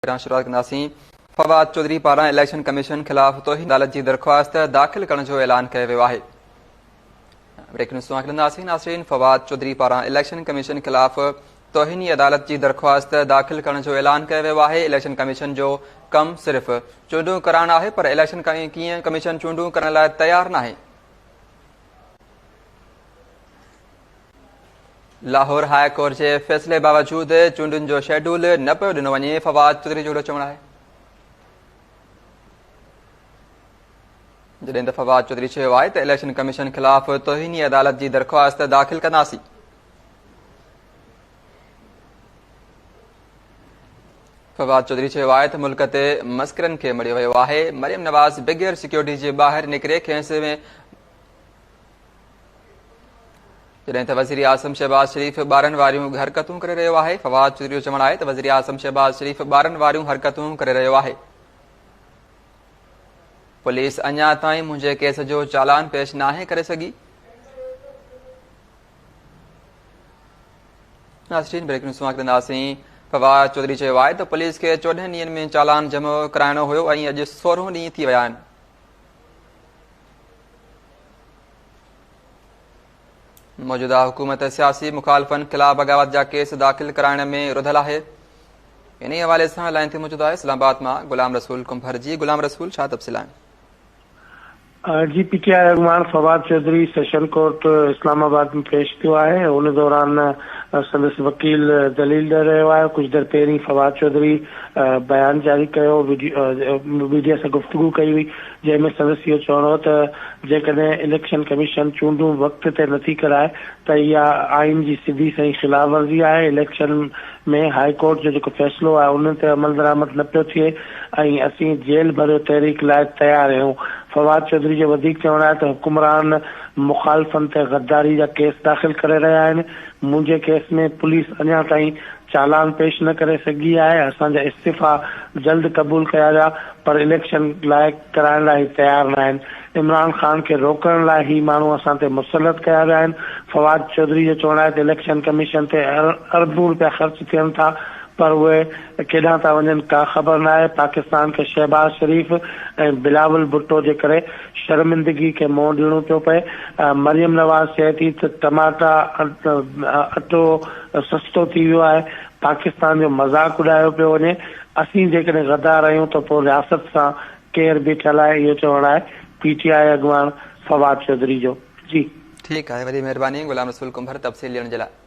शुरुआत कंदासीं। फवाद चौधरी पारां इलेक्शन कमीशन ख़िलाफ़ तौहीन अदालत जी दरख़्वास्त दाख़िल करण जो ऐलान कयो वियो आहे। ब्रेकिंग न्यूज़ कंदासीं नाज़रीन। फवाद चौधरी पारां इलेक्शन कमीशन ख़िलाफ़ तौहीनी अदालत जी दरख़्वास्त दाख़िल करण जो ऐलान कयो वियो आहे। इलेक्शन कमीशन जो कमु सिर्फ़ चूंडूं कराइणु आहे, पर इलेक्शन कीअं कमीशन चूंडूं करण लाइ तयारु नाहे। लाहौर हाई कोर्ट जे फ़ैसिले बावजूदि चूंडुनि जो शेड्यूल न पियो ॾिनो वञे, फवाद चौधरी जो चवणु आहे। जॾहिं त फवाद चौधरी चयो आहे त इलेक्शन कमीशन ख़िलाफ़ तौहीनी अदालत जी दरख़्वास्त दाख़िल कंदासीं। फवाद चौधरी चयो आहे त मुल्क ते मस्करनि खे मड़ियो वियो आहे। मरियम नवाज़ बग़ैर सिक्योरिटी जे ॿाहिरि निकिरे खेसि में, जॾहिं त वज़ीर आज़म शहबाज शरीफ़ ॿारनि वारियूं हरकतूं करे रहियो आहे। फवाद चौधरी जो चवणु आहे त वज़ीर आज़म शहबाज शरीफ़ ॿारनि वारियूं हरकतूं करे रहियो आहे। पुलिस अञा ताईं मुंहिंजे केस जो चालान पेश नाहे करे सघी। नाज़रीन, ब्रेकिंग न्यूज़ कंदासीं। फवाद चौधरी चयो आहे त पुलिस खे 14 ॾींहनि में चालान जमा कराइणो हुयो ऐं अॼु 16 ॾींहं थी विया आहिनि। मौजूदा हुकूमत सियासी मुखालफ़नि ख़िलाफ़ बग़ावत जा केस दाख़िल कराइण में रुधल आहे। इन हवाले सां लाइन ते मौजूदु आहे इस्लामाबाद मां गुलाम रसूल कुंभर जी। गुलाम रसूल, छा तफ़सील आहिनि? जी, पीटीआई अॻवान फवाद चौधरी सेशन कोर्ट इस्लामाबाद में पेश थियो आहे। उन दौरान संदसि वकील दलील ॾेई रहियो आहे। कुझु देरि पहिरीं फवाद चौधरी बयान जारी कयो, मीडिया सां गुफ़्तगू कई हुई, जंहिंमें संदसि इहो चवणो हो त जेकॾहिं इलेक्शन कमीशन चूंडूं वक़्त ते नथी कराए त इहा आइन जी सिधी सही ख़िलाफ़ वर्ज़ी आहे। इलेक्शन में हाई कोर्ट जो जेको फ़ैसिलो आहे उन ते अमल दरामद न पियो थिए ऐं असीं जेल भरियो तहरीक लाइ तयारु आहियूं। फवाद चौधरी जो वधीक चवणु आहे त हुकुमरान मुखालफ़नि ते गद्दारी जा केस दाख़िल करे रहिया आहिनि। मुंहिंजे केस में पुलिस अञा ताईं चालान पेश न करे सघी आहे। असांजा इस्तीफ़ा जल्द क़बूल कया विया, पर इलेक्शन लाइ कराइण लाइ तयारु न आहिनि। इमरान ख़ान खे रोकण लाइ ही माण्हू असां ते मुसलत कया विया आहिनि। फवाद चौधरी जो चवणु आहे त इलेक्शन कमीशन ते अरबूं रुपया ख़र्च थियनि था, पर उहे केॾांहुं था वञनि का ख़बर न आहे। पाकिस्तान खे शहबाज शरीफ़ ऐं बिलावल भुट्टो जे करे शर्मिंदगी खे मुंहुं ॾियणो पियो पए। मरियम नवाज़ चए थी त टमाटा अटो सस्तो थी वियो आहे, पाकिस्तान जो मज़ाक उॾायो पियो वञे। असीं जेकॾहिं गद्दार आहियूं त पोइ रियासत सां केरु बीठल आहे, इहो चवणु आहे पीटीआई अॻवान फवाद चौधरी जो। जी ठीकु आहे, वॾी महिरबानी गुलाम रसूल कुंभर तफ़सील ॾियण जे लाइ।